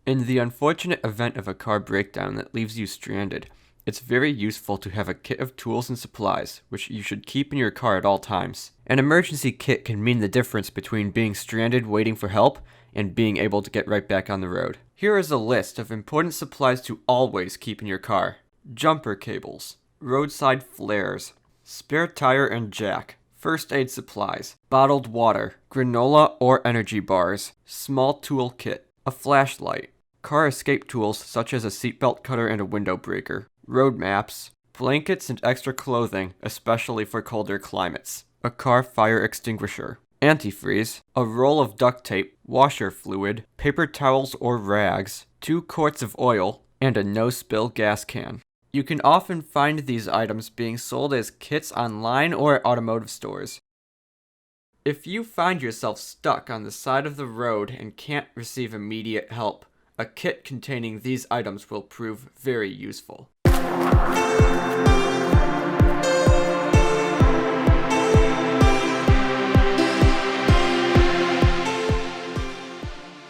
In the unfortunate event of a car breakdown that leaves you stranded, it's very useful to have a kit of tools and supplies, which you should keep in your car at all times. An emergency kit can mean the difference between being stranded waiting for help and being able to get right back on the road. Here is a list of important supplies to always keep in your car. Jumper cables, roadside flares, spare tire and jack, first aid supplies, bottled water, granola or energy bars, small tool kit, a flashlight, car escape tools such as a seatbelt cutter and a window breaker, road maps, blankets and extra clothing, especially for colder climates, a car fire extinguisher, antifreeze, a roll of duct tape, washer fluid, paper towels or rags, 2 quarts of oil, and a no-spill gas can. You can often find these items being sold as kits online or at automotive stores. If you find yourself stuck on the side of the road and can't receive immediate help, a kit containing these items will prove very useful.